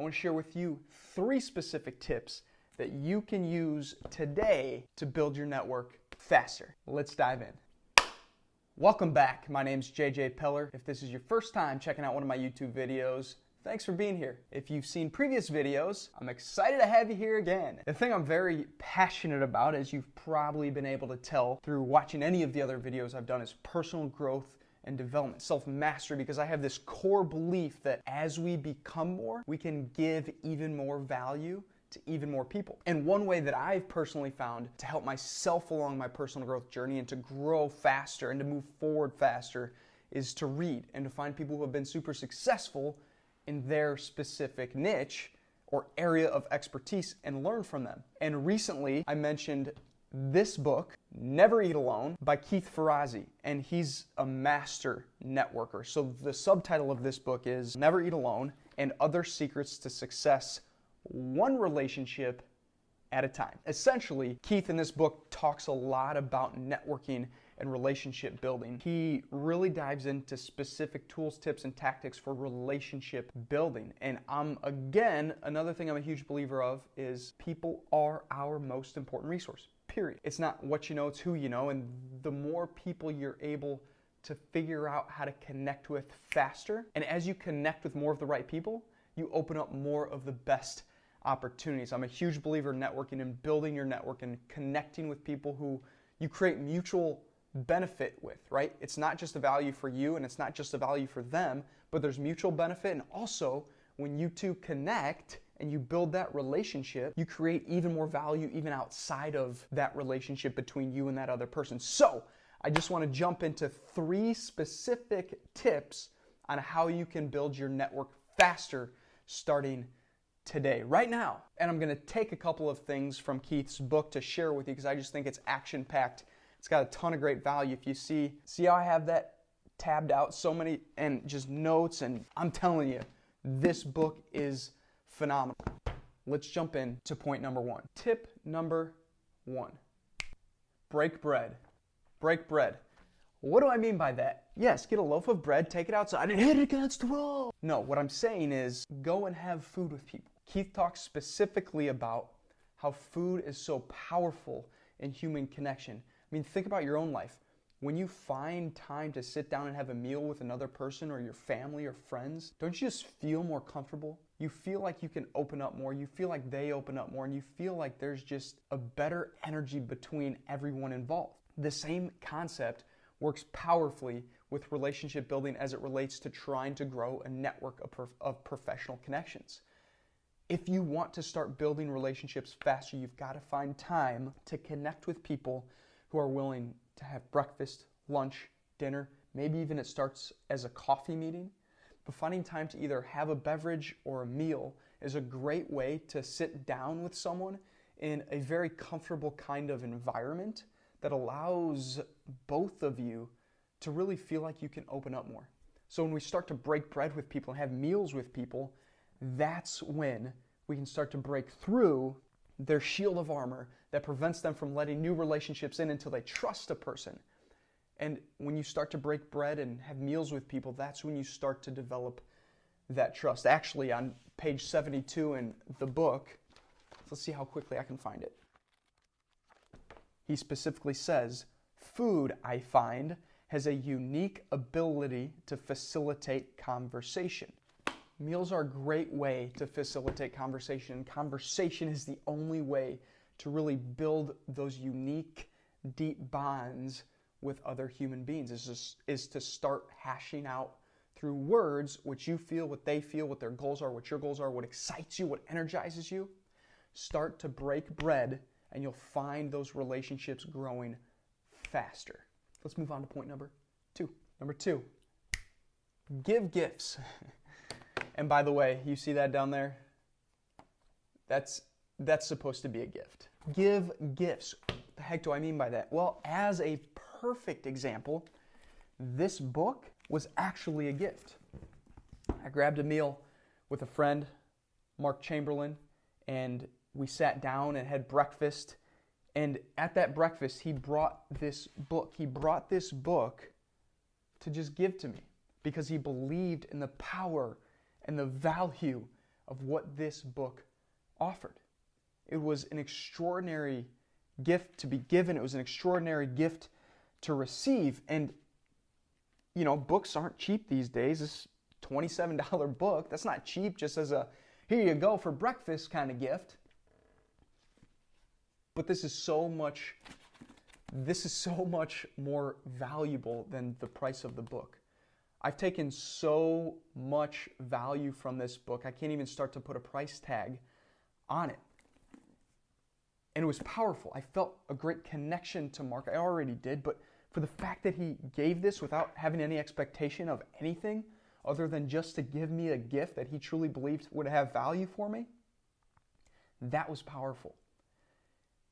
I want to share with you 3 specific tips that you can use today to build your network faster. Let's dive in. Welcome back. My name's JJ Peller. If this is your first time checking out one of my YouTube videos, thanks for being here. If you've seen previous videos, I'm excited to have you here again. The thing I'm very passionate about, as you've probably been able to tell through watching any of the other videos I've done, is personal growth and development, self-mastery, because I have this core belief that as we become more, we can give even more value to even more people. And one way that I've personally found to help myself along my personal growth journey and to grow faster and to move forward faster is to read and to find people who have been super successful in their specific niche or area of expertise and learn from them. And recently I mentioned this book, Never Eat Alone, by Keith Ferrazzi, and he's a master networker. So the subtitle of this book is Never Eat Alone and Other Secrets to Success, One Relationship at a Time. Essentially, Keith in this book talks a lot about networking and relationship building. He really dives into specific tools, tips, and tactics for relationship building. And again, another thing I'm a huge believer of is people are our most important resource. Period. It's not what you know, it's who you know, and the more people you're able to figure out how to connect with faster, and as you connect with more of the right people, you open up more of the best opportunities. I'm a huge believer in networking and building your network and connecting with people who you create mutual benefit with, right? It's not just a value for you and it's not just a value for them, but there's mutual benefit, and also when you two connect and you build that relationship, you create even more value even outside of that relationship between you and that other person. So I just want to jump into 3 specific tips on how you can build your network faster starting today, right now. And I'm going to take a couple of things from Keith's book to share with you because I just think it's action-packed. It's got a ton of great value. If you see how I have that tabbed out, so many, and just notes, and I'm telling you, this book is phenomenal. Let's jump in to point number 1. Tip number 1, break bread. Break bread. What do I mean by that? Yes, get a loaf of bread, take it outside, and hit it against the wall. No, what I'm saying is go and have food with people. Keith talks specifically about how food is so powerful in human connection. I mean, think about your own life. When you find time to sit down and have a meal with another person or your family or friends, don't you just feel more comfortable? You feel like you can open up more, you feel like they open up more, and you feel like there's just a better energy between everyone involved. The same concept works powerfully with relationship building as it relates to trying to grow a network of professional connections. If you want to start building relationships faster, you've got to find time to connect with people who are willing to have breakfast, lunch, dinner, maybe even it starts as a coffee meeting. But finding time to either have a beverage or a meal is a great way to sit down with someone in a very comfortable kind of environment that allows both of you to really feel like you can open up more. So when we start to break bread with people and have meals with people, that's when we can start to break through their shield of armor that prevents them from letting new relationships in until they trust a person. And when you start to break bread and have meals with people, that's when you start to develop that trust. Actually, on page 72 in the book, let's see how quickly I can find it. He specifically says, food, I find, has a unique ability to facilitate conversation. Meals are a great way to facilitate conversation. Conversation is the only way to really build those unique, deep bonds with other human beings, is to start hashing out through words what you feel, what they feel, what their goals are, what your goals are, what excites you, what energizes you. Start to break bread and you'll find those relationships growing faster. Let's move on to point number 2. Number 2, give gifts. And by the way, you see that down there? That's supposed to be a gift. Give gifts. What the heck do I mean by that? Well, as a perfect example, this book was actually a gift. I grabbed a meal with a friend, Mark Chamberlain, and we sat down and had breakfast. And at that breakfast, he brought this book. He brought this book to just give to me because he believed in the power and the value of what this book offered. It was an extraordinary gift to be given. It was an extraordinary gift to receive. And, you know, books aren't cheap these days. This $27 book, that's not cheap just as a, here you go for breakfast kind of gift. But this is so much more valuable than the price of the book. I've taken so much value from this book, I can't even start to put a price tag on it. And it was powerful. I felt a great connection to Mark. I already did, but for the fact that he gave this without having any expectation of anything other than just to give me a gift that he truly believed would have value for me, that was powerful.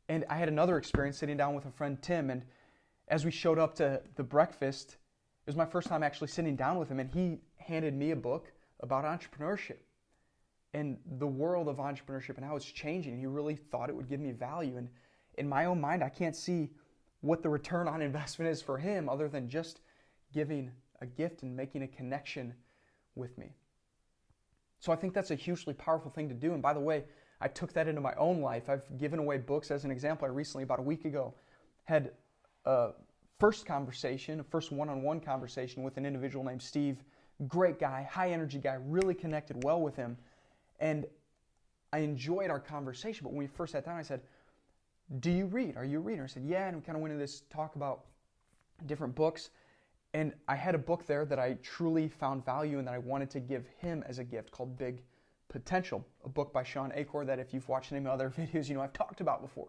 And I had another experience sitting down with a friend, Tim, and as we showed up to the breakfast, it was my first time actually sitting down with him, and he handed me a book about entrepreneurship and the world of entrepreneurship and how it's changing. He really thought it would give me value. And in my own mind, I can't see what the return on investment is for him other than just giving a gift and making a connection with me. So I think that's a hugely powerful thing to do. And by the way, I took that into my own life. I've given away books. As an example, I recently, about a week ago, had a first one-on-one conversation with an individual named Steve. Great guy, high energy guy, really connected well with him. And I enjoyed our conversation. But when we first sat down, I said, do you read? Are you a reader? I said, yeah. And we kind of went into this talk about different books. And I had a book there that I truly found value in that I wanted to give him as a gift called Big Potential, a book by Sean Achor that if you've watched any of my other videos, you know I've talked about before.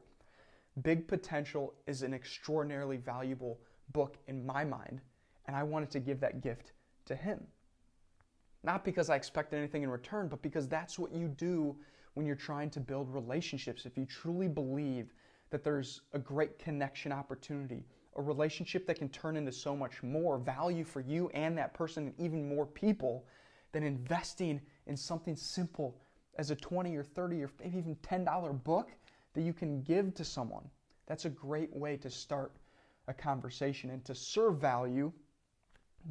Big Potential is an extraordinarily valuable book in my mind, and I wanted to give that gift to him. Not because I expected anything in return, but because that's what you do when you're trying to build relationships. If you truly believe that there's a great connection opportunity, a relationship that can turn into so much more value for you and that person and even more people, than investing in something simple as a $20 or $30 or maybe even $10 book that you can give to someone. That's a great way to start a conversation and to serve value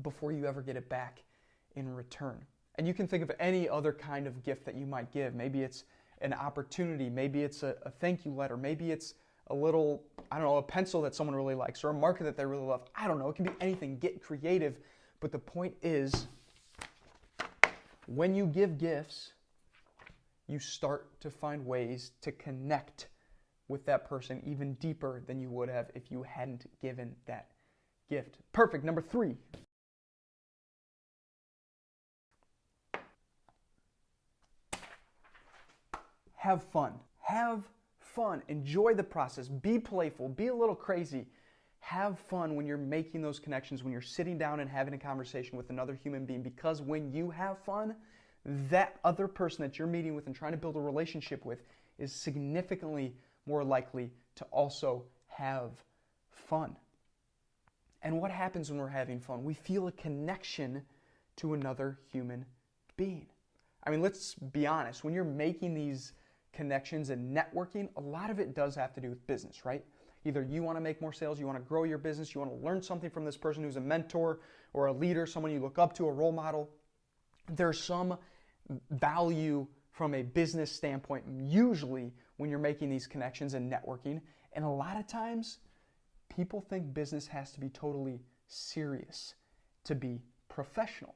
before you ever get it back in return. And you can think of any other kind of gift that you might give. Maybe it's an opportunity, maybe it's a thank you letter, maybe it's a little, a pencil that someone really likes or a marker that they really love. I don't know, it can be anything. Get creative. But the point is, when you give gifts, you start to find ways to connect with that person even deeper than you would have if you hadn't given that gift. Perfect. Number 3. Have fun. Have fun. Enjoy the process. Be playful. Be a little crazy. Have fun when you're making those connections, when you're sitting down and having a conversation with another human being, because when you have fun, that other person that you're meeting with and trying to build a relationship with is significantly more likely to also have fun. And what happens when we're having fun? We feel a connection to another human being. I mean, let's be honest. When you're making these connections and networking, a lot of it does have to do with business, right? Either you want to make more sales, you want to grow your business, you want to learn something from this person who's a mentor or a leader, someone you look up to, a role model. There's some value from a business standpoint, usually when you're making these connections and networking. And a lot of times, people think business has to be totally serious to be professional.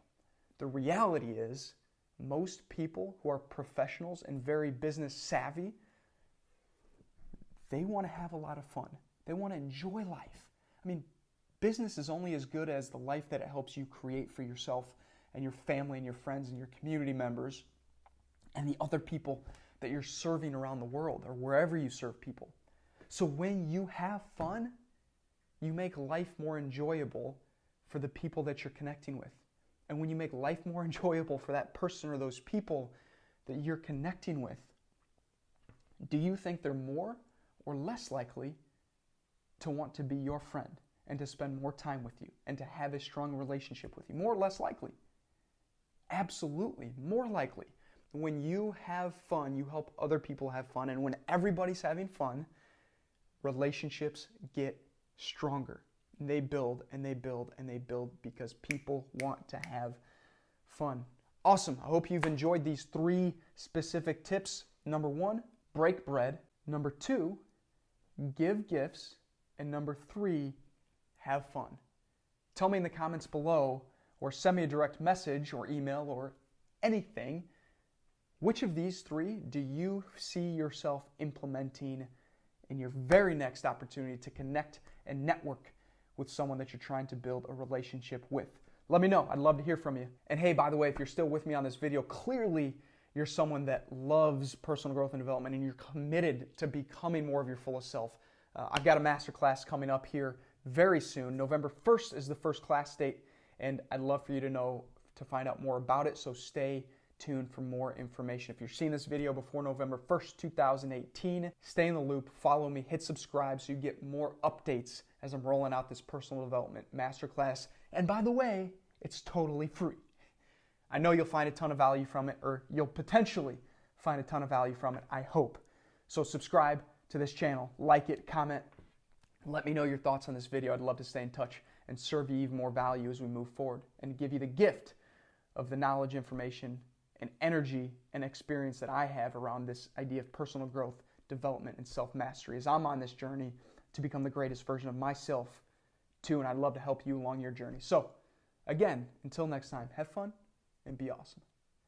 The reality is, most people who are professionals and very business savvy, they want to have a lot of fun. They want to enjoy life. I mean, business is only as good as the life that it helps you create for yourself and your family and your friends and your community members and the other people that you're serving around the world or wherever you serve people. So when you have fun, you make life more enjoyable for the people that you're connecting with. And when you make life more enjoyable for that person or those people that you're connecting with, do you think they're more or less likely to want to be your friend and to spend more time with you and to have a strong relationship with you? More or less likely? Absolutely, more likely. When you have fun, you help other people have fun. And when everybody's having fun, relationships get stronger. They build and they build and they build because people want to have fun. Awesome. I hope you've enjoyed these 3 specific tips. Number 1, break bread. Number 2, give gifts. And number 3, have fun. Tell me in the comments below, or send me a direct message or email or anything, which of these 3 do you see yourself implementing in your very next opportunity to connect and network with someone that you're trying to build a relationship with? Let me know. I'd love to hear from you. And hey, by the way, if you're still with me on this video, clearly you're someone that loves personal growth and development and you're committed to becoming more of your fullest self. I've got a masterclass coming up here very soon. November 1st is the first class date, and I'd love for you to find out more about it, so stay tuned for more information. If you're seeing this video before November 1st, 2018, stay in the loop, follow me, hit subscribe so you get more updates as I'm rolling out this personal development masterclass. And by the way, it's totally free. I know you'll find a ton of value from it, or you'll potentially find a ton of value from it, I hope. So subscribe to this channel, like it, comment, let me know your thoughts on this video. I'd love to stay in touch and serve you even more value as we move forward and give you the gift of the knowledge, information, and energy and experience that I have around this idea of personal growth, development, and self-mastery as I'm on this journey to become the greatest version of myself too, and I'd love to help you along your journey. So, again, until next time, have fun and be awesome.